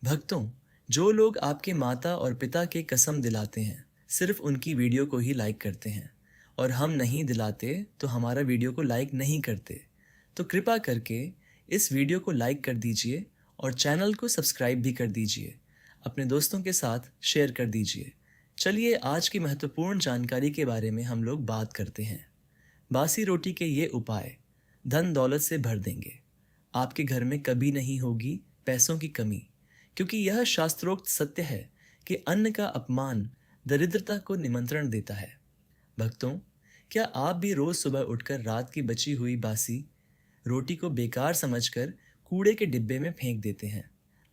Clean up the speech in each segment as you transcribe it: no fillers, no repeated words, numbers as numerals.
भक्तों, जो लोग आपके माता और पिता के कसम दिलाते हैं, सिर्फ उनकी वीडियो को ही लाइक करते हैं और हम नहीं दिलाते तो हमारा वीडियो को लाइक नहीं करते। तो कृपा करके इस वीडियो को लाइक कर दीजिए और चैनल को सब्सक्राइब भी कर दीजिए। अपने दोस्तों के साथ शेयर कर दीजिए। चलिए आज की महत्वपूर्ण जानकारी के बारे में हम लोग बात करते हैं। बासी रोटी के ये उपाय धन दौलत से भर देंगे। आपके घर में कभी नहीं होगी पैसों की कमी, क्योंकि यह शास्त्रोक्त सत्य है कि अन्न का अपमान दरिद्रता को निमंत्रण देता है। भक्तों, क्या आप भी रोज सुबह उठकर रात की बची हुई बासी रोटी को बेकार समझकर कूड़े के डिब्बे में फेंक देते हैं?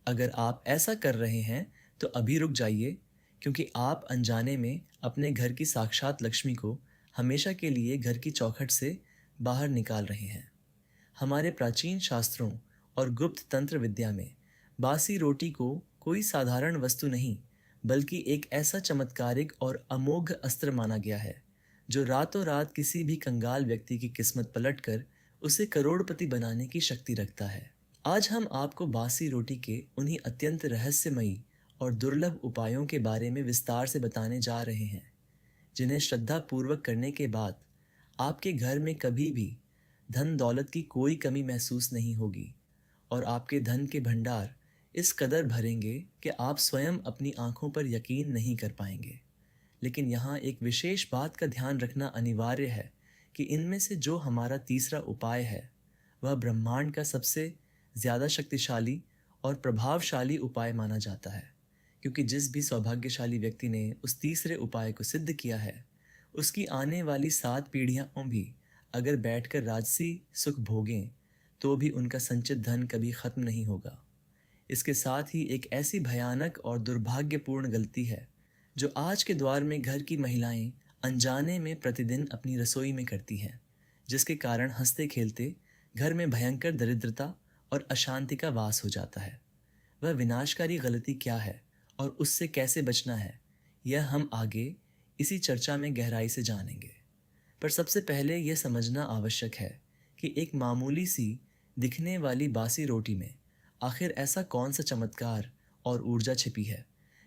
अगर आप ऐसा कर रहे हैं तो अभी रुक जाइए, क्योंकि आप अनजाने में अपने घर की साक्षात लक्ष्मी को हमेशा के लिए घर की चौखट से बाहर निकाल रहे हैं। हमारे प्राचीन शास्त्रों और गुप्त तंत्र विद्या में बासी रोटी को कोई साधारण वस्तु नहीं, बल्कि एक ऐसा चमत्कारिक और अमोघ अस्त्र माना गया है जो रातों रात किसी भी कंगाल व्यक्ति की किस्मत पलटकर उसे करोड़पति बनाने की शक्ति रखता है। आज हम आपको बासी रोटी के उन्हीं अत्यंत रहस्यमयी और दुर्लभ उपायों के बारे में विस्तार से बताने जा रहे हैं, जिन्हें श्रद्धा पूर्वक करने के बाद आपके घर में कभी भी धन दौलत की कोई कमी महसूस नहीं होगी और आपके धन के भंडार इस कदर भरेंगे कि आप स्वयं अपनी आंखों पर यकीन नहीं कर पाएंगे। लेकिन यहाँ एक विशेष बात का ध्यान रखना अनिवार्य है कि इनमें से जो हमारा तीसरा उपाय है वह ब्रह्मांड का सबसे ज़्यादा शक्तिशाली और प्रभावशाली उपाय माना जाता है, क्योंकि जिस भी सौभाग्यशाली व्यक्ति ने उस तीसरे उपाय को सिद्ध किया है, उसकी आने वाली 7 पीढ़ियाँ भी अगर बैठकर राजसी सुख भोगें तो भी उनका संचित धन कभी खत्म नहीं होगा। इसके साथ ही एक ऐसी भयानक और दुर्भाग्यपूर्ण गलती है जो आज के दौर में घर की महिलाएं अनजाने में प्रतिदिन अपनी रसोई में करती हैं, जिसके कारण हंसते खेलते घर में भयंकर दरिद्रता और अशांति का वास हो जाता है। वह विनाशकारी गलती क्या है और उससे कैसे बचना है, यह हम आगे इसी चर्चा में गहराई से जानेंगे। पर सबसे पहले यह समझना आवश्यक है कि एक मामूली सी दिखने वाली बासी रोटी में आखिर ऐसा कौन सा चमत्कार और ऊर्जा छिपी है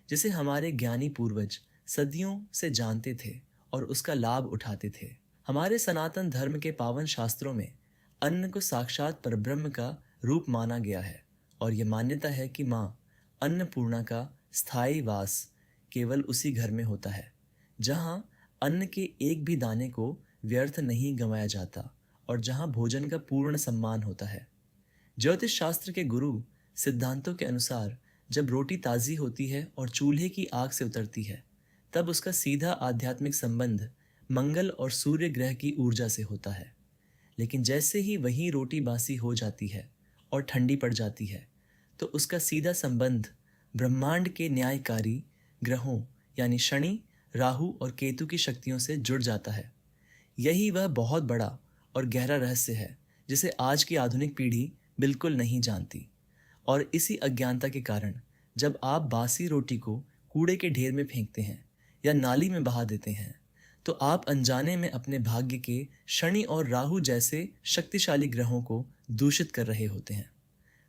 जिसे हमारे ज्ञानी पूर्वज सदियों से जानते थे और उसका लाभ उठाते थे। हमारे सनातन धर्म के पावन शास्त्रों में अन्न को साक्षात परब्रह्म का रूप माना गया है और यह मान्यता है कि माँ अन्नपूर्णा का स्थायी वास केवल उसी घर में होता है जहाँ अन्न के एक भी दाने को व्यर्थ नहीं गंवाया जाता और जहाँ भोजन का पूर्ण सम्मान होता है। ज्योतिष शास्त्र के गुरु सिद्धांतों के अनुसार जब रोटी ताज़ी होती है और चूल्हे की आग से उतरती है, तब उसका सीधा आध्यात्मिक संबंध मंगल और सूर्य ग्रह की ऊर्जा से होता है। लेकिन जैसे ही वही रोटी बासी हो जाती है और ठंडी पड़ जाती है, तो उसका सीधा संबंध ब्रह्मांड के न्यायकारी ग्रहों यानी शनि, राहु और केतु की शक्तियों से जुड़ जाता है। यही वह बहुत बड़ा और गहरा रहस्य है जिसे आज की आधुनिक पीढ़ी बिल्कुल नहीं जानती। और इसी अज्ञानता के कारण जब आप बासी रोटी को कूड़े के ढेर में फेंकते हैं या नाली में बहा देते हैं, तो आप अनजाने में अपने भाग्य के शनि और राहु जैसे शक्तिशाली ग्रहों को दूषित कर रहे होते हैं।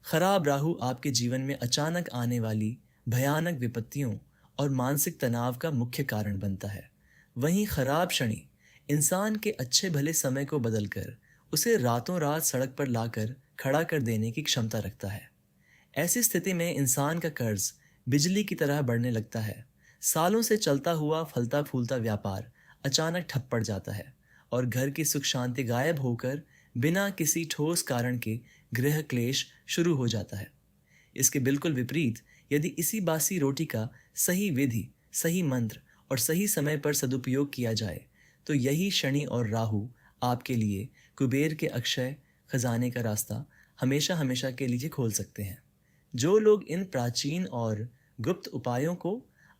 खराब राहु आपके जीवन में अचानक आने वाली भयानक विपत्तियों और मानसिक तनाव का मुख्य कारण बनता है। वहीं खराब शनि इंसान के अच्छे भले समय को बदलकर उसे रातों रात सड़क पर लाकर खड़ा कर देने की क्षमता रखता है। ऐसी स्थिति में इंसान का कर्ज बिजली की तरह बढ़ने लगता है। सालों से चलता हुआ फलता फूलता व्यापार अचानक ठप पड़ जाता है और घर की सुख शांति गायब होकर बिना किसी ठोस कारण के गृह क्लेश शुरू हो जाता है। इसके बिल्कुल विपरीत यदि इसी बासी रोटी का सही विधि, सही मंत्र और सही समय पर सदुपयोग किया जाए, तो यही शनि और राहु आपके लिए कुबेर के अक्षय खजाने का रास्ता हमेशा हमेशा के लिए खोल सकते हैं। जो लोग इन प्राचीन और गुप्त उपायों को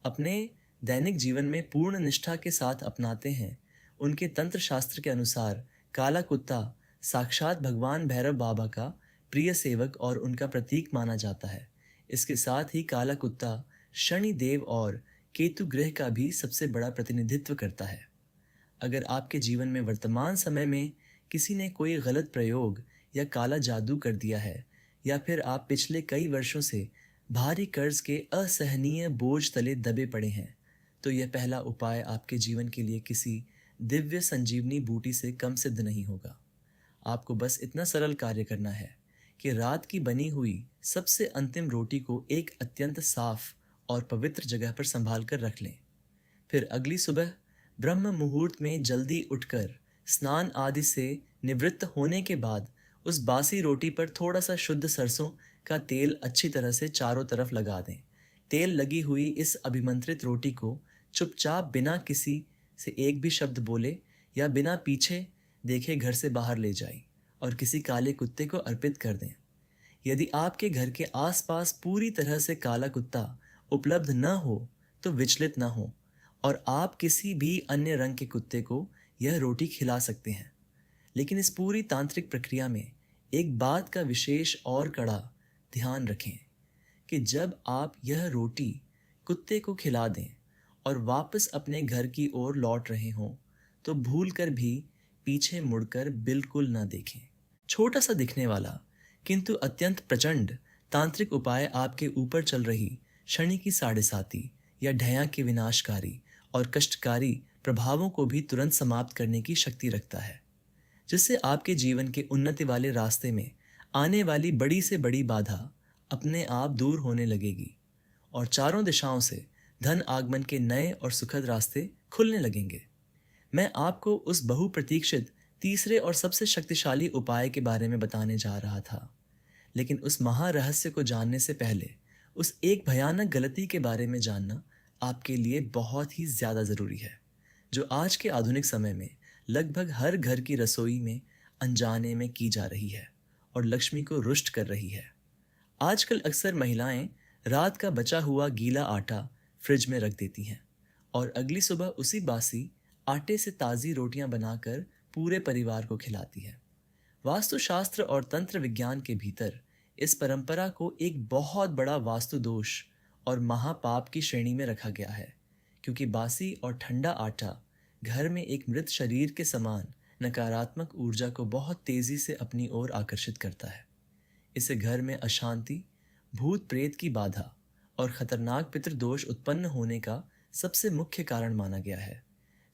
अपने दैनिक जीवन में पूर्ण निष्ठा के साथ अपनाते हैं, उनके तंत्र शास्त्र के अनुसार काला कुत्ता साक्षात भगवान भैरव बाबा का प्रिय सेवक और उनका प्रतीक माना जाता है। इसके साथ ही काला कुत्ता शनि देव और केतु ग्रह का भी सबसे बड़ा प्रतिनिधित्व करता है। अगर आपके जीवन में वर्तमान समय में किसी ने कोई गलत प्रयोग या काला जादू कर दिया है, या फिर आप पिछले कई वर्षों से भारी कर्ज के असहनीय बोझ तले दबे पड़े हैं, तो यह पहला उपाय आपके जीवन के लिए किसी दिव्य संजीवनी बूटी से कम सिद्ध नहीं होगा। आपको बस इतना सरल कार्य करना है कि रात की बनी हुई सबसे अंतिम रोटी को एक अत्यंत साफ और पवित्र जगह पर संभाल कर रख लें। फिर अगली सुबह ब्रह्म मुहूर्त में जल्दी उठकर स्नान आदि से निवृत्त होने के बाद उस बासी रोटी पर थोड़ा सा शुद्ध सरसों का तेल अच्छी तरह से चारों तरफ लगा दें। तेल लगी हुई इस अभिमंत्रित रोटी को चुपचाप बिना किसी से एक भी शब्द बोले या बिना पीछे देखे घर से बाहर ले जाएं और किसी काले कुत्ते को अर्पित कर दें। यदि आपके घर के आसपास पूरी तरह से काला कुत्ता उपलब्ध न हो तो विचलित न हो और आप किसी भी अन्य रंग के कुत्ते को यह रोटी खिला सकते हैं। लेकिन इस पूरी तांत्रिक प्रक्रिया में एक बात का विशेष और कड़ा ध्यान रखें कि जब आप यह रोटी कुत्ते को खिला दें और वापस अपने घर की ओर लौट रहे हों तो भूल कर भी पीछे मुड़कर बिल्कुल न देखें। छोटा सा दिखने वाला किंतु अत्यंत प्रचंड तांत्रिक उपाय आपके ऊपर चल रही शनि की साढ़े साती या ढया के विनाशकारी और कष्टकारी प्रभावों को भी तुरंत समाप्त करने की शक्ति रखता है, जिससे आपके जीवन के उन्नति वाले रास्ते में आने वाली बड़ी से बड़ी बाधा अपने आप दूर होने लगेगी और चारों दिशाओं से धन आगमन के नए और सुखद रास्ते खुलने लगेंगे। मैं आपको उस बहुप्रतीक्षित तीसरे और सबसे शक्तिशाली उपाय के बारे में बताने जा रहा था, लेकिन उस महारहस्य को जानने से पहले उस एक भयानक गलती के बारे में जानना आपके लिए बहुत ही ज़्यादा ज़रूरी है, जो आज के आधुनिक समय में लगभग हर घर की रसोई में अनजाने में की जा रही है और लक्ष्मी को रुष्ट कर रही है। आजकल अक्सर महिलाएं रात का बचा हुआ गीला आटा फ्रिज में रख देती हैं और अगली सुबह उसी बासी आटे से ताज़ी रोटियां बनाकर पूरे परिवार को खिलाती है। वास्तुशास्त्र और तंत्र विज्ञान के भीतर इस परंपरा को एक बहुत बड़ा वास्तु दोष और महापाप की श्रेणी में रखा गया है, क्योंकि बासी और ठंडा आटा घर में एक मृत शरीर के समान नकारात्मक ऊर्जा को बहुत तेजी से अपनी ओर आकर्षित करता है। इसे घर में अशांति, भूत प्रेत की बाधा और खतरनाक पितृदोष उत्पन्न होने का सबसे मुख्य कारण माना गया है,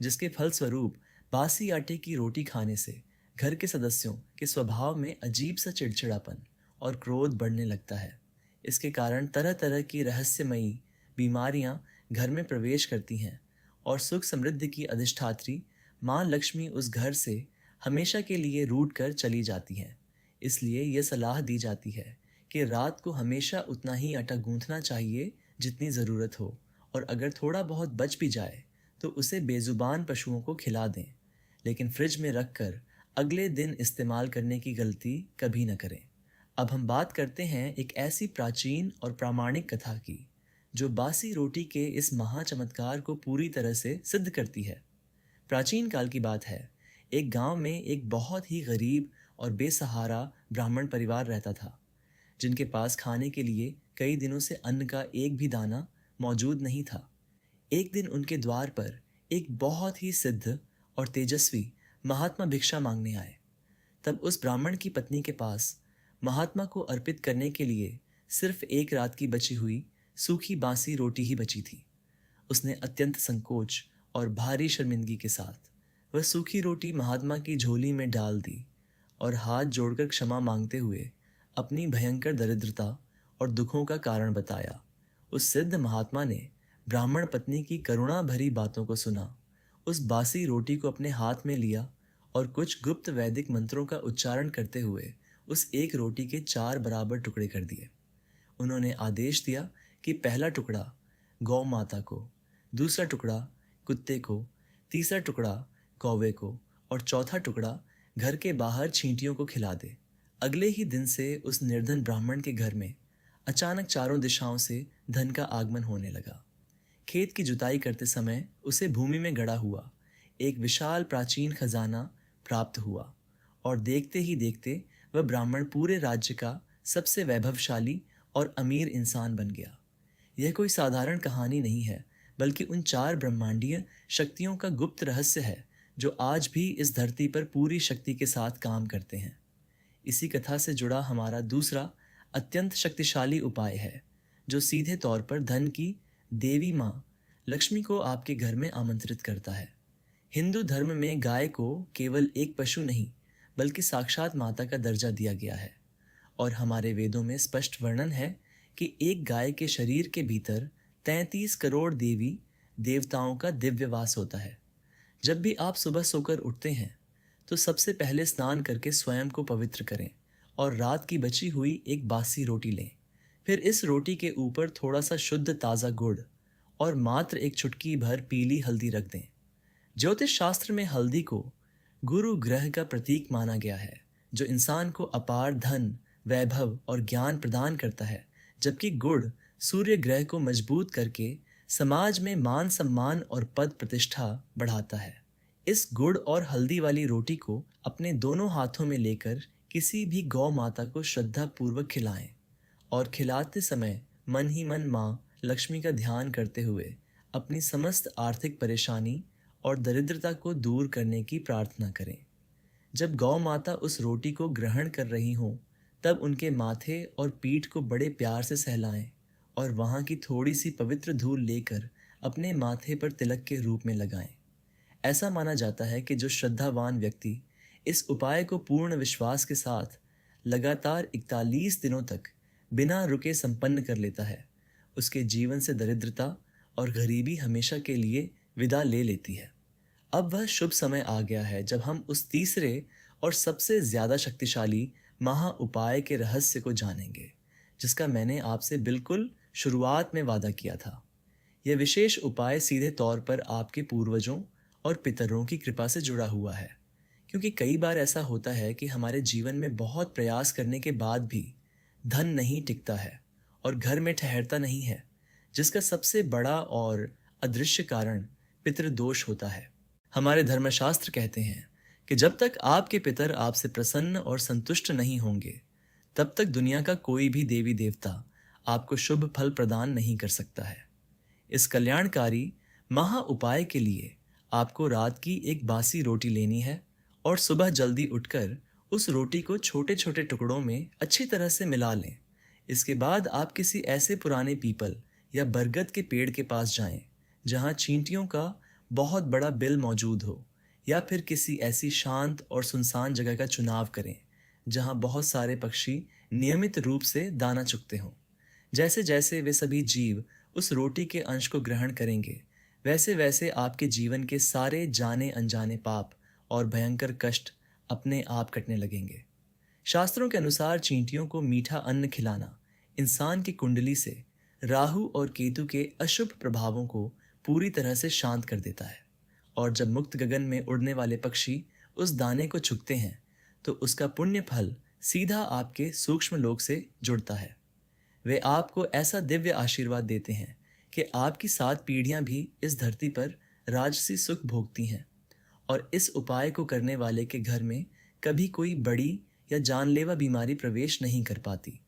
जिसके फलस्वरूप बासी आटे की रोटी खाने से घर के सदस्यों के स्वभाव में अजीब सा चिड़चिड़ापन और क्रोध बढ़ने लगता है। इसके कारण तरह तरह की रहस्यमयी बीमारियां घर में प्रवेश करती हैं और सुख समृद्धि की अधिष्ठात्री माँ लक्ष्मी उस घर से हमेशा के लिए रूठ कर चली जाती हैं। इसलिए यह सलाह दी जाती है कि रात को हमेशा उतना ही आटा गूंथना चाहिए जितनी ज़रूरत हो, और अगर थोड़ा बहुत बच भी जाए तो उसे बेजुबान पशुओं को खिला दें, लेकिन फ्रिज में रखकर अगले दिन इस्तेमाल करने की गलती कभी न करें। अब हम बात करते हैं एक ऐसी प्राचीन और प्रामाणिक कथा की जो बासी रोटी के इस महाचमत्कार को पूरी तरह से सिद्ध करती है। प्राचीन काल की बात है। एक गांव में एक बहुत ही गरीब और बेसहारा ब्राह्मण परिवार रहता था, जिनके पास खाने के लिए कई दिनों से अन्न का एक भी दाना मौजूद नहीं था। एक दिन उनके द्वार पर एक बहुत ही सिद्ध और तेजस्वी महात्मा भिक्षा मांगने आए। तब उस ब्राह्मण की पत्नी के पास महात्मा को अर्पित करने के लिए सिर्फ एक रात की बची हुई सूखी बासी रोटी ही बची थी। उसने अत्यंत संकोच और भारी शर्मिंदगी के साथ वह सूखी रोटी महात्मा की झोली में डाल दी और हाथ जोड़कर क्षमा मांगते हुए अपनी भयंकर दरिद्रता और दुखों का कारण बताया। उस सिद्ध महात्मा ने ब्राह्मण पत्नी की करुणा भरी बातों को सुना, उस बासी रोटी को अपने हाथ में लिया और कुछ गुप्त वैदिक मंत्रों का उच्चारण करते हुए उस एक रोटी के 4 बराबर टुकड़े कर दिए। उन्होंने आदेश दिया कि पहला टुकड़ा गौ माता को, दूसरा टुकड़ा कुत्ते को, तीसरा टुकड़ा कौवे को और चौथा टुकड़ा घर के बाहर चींटियों को खिला दे। अगले ही दिन से उस निर्धन ब्राह्मण के घर में अचानक चारों दिशाओं से धन का आगमन होने लगा। खेत की जुताई करते समय उसे भूमि में गड़ा हुआ एक विशाल प्राचीन खजाना प्राप्त हुआ और देखते ही देखते वह ब्राह्मण पूरे राज्य का सबसे वैभवशाली और अमीर इंसान बन गया। यह कोई साधारण कहानी नहीं है, बल्कि उन 4 ब्रह्मांडीय शक्तियों का गुप्त रहस्य है जो आज भी इस धरती पर पूरी शक्ति के साथ काम करते हैं। इसी कथा से जुड़ा हमारा दूसरा अत्यंत शक्तिशाली उपाय है, जो सीधे तौर पर धन की देवी माँ लक्ष्मी को आपके घर में आमंत्रित करता है। हिंदू धर्म में गाय को केवल एक पशु नहीं बल्कि साक्षात माता का दर्जा दिया गया है, और हमारे वेदों में स्पष्ट वर्णन है कि एक गाय के शरीर के भीतर 33 करोड़ देवी देवताओं का दिव्य वास होता है। जब भी आप सुबह सोकर उठते हैं तो सबसे पहले स्नान करके स्वयं को पवित्र करें और रात की बची हुई एक बासी रोटी लें। फिर इस रोटी के ऊपर थोड़ा सा शुद्ध ताज़ा गुड़ और मात्र एक चुटकी भर पीली हल्दी रख दें। ज्योतिष शास्त्र में हल्दी को गुरु ग्रह का प्रतीक माना गया है, जो इंसान को अपार धन, वैभव और ज्ञान प्रदान करता है, जबकि गुड़ सूर्य ग्रह को मजबूत करके समाज में मान सम्मान और पद प्रतिष्ठा बढ़ाता है। इस गुड़ और हल्दी वाली रोटी को अपने दोनों हाथों में लेकर किसी भी गौ माता को श्रद्धा पूर्वक खिलाएं और खिलाते समय मन ही मन माँ लक्ष्मी का ध्यान करते हुए अपनी समस्त आर्थिक परेशानी और दरिद्रता को दूर करने की प्रार्थना करें। जब गौ माता उस रोटी को ग्रहण कर रही हों, तब उनके माथे और पीठ को बड़े प्यार से सहलाएं और वहाँ की थोड़ी सी पवित्र धूल लेकर अपने माथे पर तिलक के रूप में लगाएं। ऐसा माना जाता है कि जो श्रद्धावान व्यक्ति इस उपाय को पूर्ण विश्वास के साथ लगातार 41 दिनों तक बिना रुके संपन्न कर लेता है, उसके जीवन से दरिद्रता और गरीबी हमेशा के लिए विदा ले लेती है। अब वह शुभ समय आ गया है जब हम उस तीसरे और सबसे ज़्यादा शक्तिशाली महा उपाय के रहस्य को जानेंगे, जिसका मैंने आपसे बिल्कुल शुरुआत में वादा किया था। यह विशेष उपाय सीधे तौर पर आपके पूर्वजों और पितरों की कृपा से जुड़ा हुआ है, क्योंकि कई बार ऐसा होता है कि हमारे जीवन में बहुत प्रयास करने के बाद भी धन नहीं टिकता है और घर में ठहरता नहीं है, जिसका सबसे बड़ा और अदृश्य कारण पितृदोष होता है। हमारे धर्मशास्त्र कहते हैं कि जब तक आपके पितर आपसे प्रसन्न और संतुष्ट नहीं होंगे, तब तक दुनिया का कोई भी देवी देवता आपको शुभ फल प्रदान नहीं कर सकता है। इस कल्याणकारी महा उपाय के लिए आपको रात की एक बासी रोटी लेनी है और सुबह जल्दी उठकर उस रोटी को छोटे छोटे टुकड़ों में अच्छी तरह से मिला लें। इसके बाद आप किसी ऐसे पुराने पीपल या बरगद के पेड़ के पास जाएं, जहां चींटियों का बहुत बड़ा बिल मौजूद हो, या फिर किसी ऐसी शांत और सुनसान जगह का चुनाव करें जहां बहुत सारे पक्षी नियमित रूप से दाना चुगते हों। जैसे जैसे वे सभी जीव उस रोटी के अंश को ग्रहण करेंगे, वैसे वैसे आपके जीवन के सारे जाने अनजाने पाप और भयंकर कष्ट अपने आप कटने लगेंगे। शास्त्रों के अनुसार चींटियों को मीठा अन्न खिलाना इंसान की कुंडली से राहु और केतु के अशुभ प्रभावों को पूरी तरह से शांत कर देता है, और जब मुक्त गगन में उड़ने वाले पक्षी उस दाने को चुगते हैं तो उसका पुण्य फल सीधा आपके सूक्ष्म लोक से जुड़ता है। वे आपको ऐसा दिव्य आशीर्वाद देते हैं कि आपकी 7 पीढ़ियां भी इस धरती पर राजसी सुख भोगती हैं, और इस उपाय को करने वाले के घर में कभी कोई बड़ी या जानलेवा बीमारी प्रवेश नहीं कर पाती।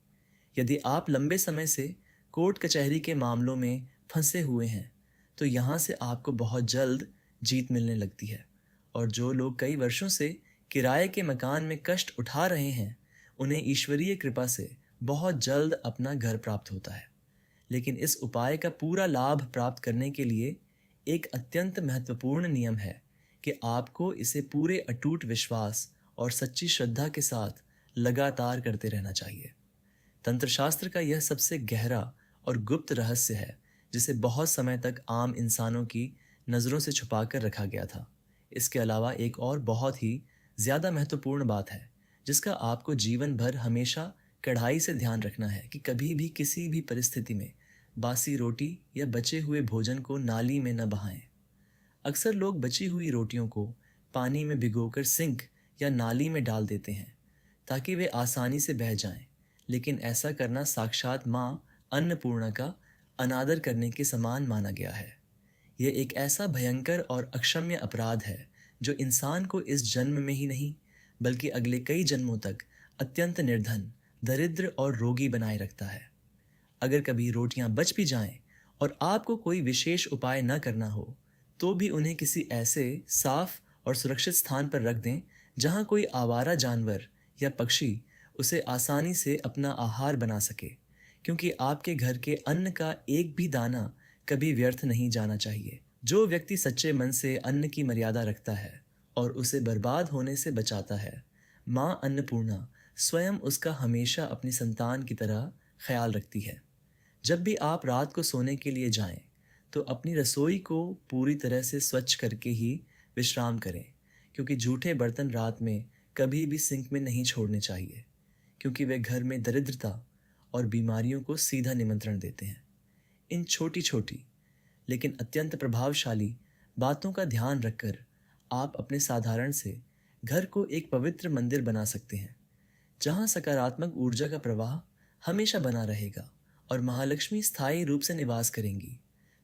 यदि आप लंबे समय से कोर्ट कचहरी के मामलों में फंसे हुए हैं, तो यहाँ से आपको बहुत जल्द जीत मिलने लगती है, और जो लोग कई वर्षों से किराए के मकान में कष्ट उठा रहे हैं, उन्हें ईश्वरीय कृपा से बहुत जल्द अपना घर प्राप्त होता है। लेकिन इस उपाय का पूरा लाभ प्राप्त करने के लिए एक अत्यंत महत्वपूर्ण नियम है कि आपको इसे पूरे अटूट विश्वास और सच्ची श्रद्धा के साथ लगातार करते रहना चाहिए। तंत्रशास्त्र का यह सबसे गहरा और गुप्त रहस्य है, जिसे बहुत समय तक आम इंसानों की नज़रों से छुपाकर रखा गया था। इसके अलावा एक और बहुत ही ज़्यादा महत्वपूर्ण बात है, जिसका आपको जीवन भर हमेशा कड़ाई से ध्यान रखना है कि कभी भी किसी भी परिस्थिति में बासी रोटी या बचे हुए भोजन को नाली में न बहाएं। अक्सर लोग बची हुई रोटियों को पानी में भिगोकर सिंक या नाली में डाल देते हैं ताकि वे आसानी से बह जाएं, लेकिन ऐसा करना साक्षात माँ अन्नपूर्णा का अनादर करने के समान माना गया है। यह एक ऐसा भयंकर और अक्षम्य अपराध है जो इंसान को इस जन्म में ही नहीं बल्कि अगले कई जन्मों तक अत्यंत निर्धन, दरिद्र और रोगी बनाए रखता है। अगर कभी रोटियां बच भी जाएं और आपको कोई विशेष उपाय न करना हो, तो भी उन्हें किसी ऐसे साफ और सुरक्षित स्थान पर रख दें जहां कोई आवारा जानवर या पक्षी उसे आसानी से अपना आहार बना सके, क्योंकि आपके घर के अन्न का एक भी दाना कभी व्यर्थ नहीं जाना चाहिए। जो व्यक्ति सच्चे मन से अन्न की मर्यादा रखता है और उसे बर्बाद होने से बचाता है, माँ अन्नपूर्णा स्वयं उसका हमेशा अपनी संतान की तरह ख्याल रखती है। जब भी आप रात को सोने के लिए जाएं, तो अपनी रसोई को पूरी तरह से स्वच्छ करके ही विश्राम करें, क्योंकि झूठे बर्तन रात में कभी भी सिंक में नहीं छोड़ने चाहिए, क्योंकि वे घर में दरिद्रता और बीमारियों को सीधा निमंत्रण देते हैं। इन छोटी छोटी लेकिन अत्यंत प्रभावशाली बातों का ध्यान रखकर आप अपने साधारण से घर को एक पवित्र मंदिर बना सकते हैं, जहां सकारात्मक ऊर्जा का प्रवाह हमेशा बना रहेगा और महालक्ष्मी स्थायी रूप से निवास करेंगी।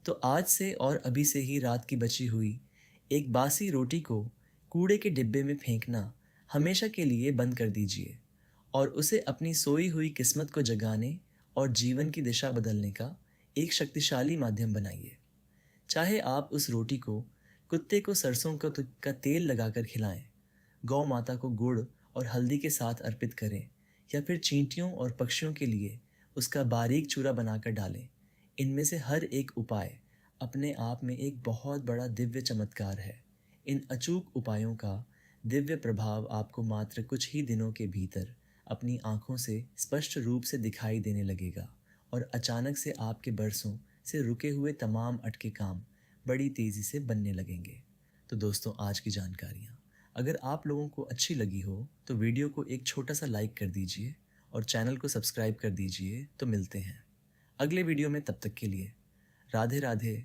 तो आज से और अभी से ही रात की बची हुई एक बासी रोटी को कूड़े के डिब्बे में फेंकना हमेशा के लिए बंद कर दीजिए और उसे अपनी सोई हुई किस्मत को जगाने और जीवन की दिशा बदलने का एक शक्तिशाली माध्यम बनाइए। चाहे आप उस रोटी को कुत्ते को सरसों का तेल लगाकर खिलाएं, गौ माता को गुड़ और हल्दी के साथ अर्पित करें, या फिर चींटियों और पक्षियों के लिए उसका बारीक चूरा बनाकर डालें। इनमें से हर एक उपाय अपने आप में एक बहुत बड़ा दिव्य चमत्कार है। इन अचूक उपायों का दिव्य प्रभाव आपको मात्र कुछ ही दिनों के भीतर अपनी आंखों से स्पष्ट रूप से दिखाई देने लगेगा और अचानक से आपके बरसों से रुके हुए तमाम अटके काम बड़ी तेज़ी से बनने लगेंगे। तो दोस्तों, आज की जानकारियाँ अगर आप लोगों को अच्छी लगी हो तो वीडियो को एक छोटा सा लाइक कर दीजिए और चैनल को सब्सक्राइब कर दीजिए। तो मिलते हैं अगले वीडियो में, तब तक के लिए राधे राधे।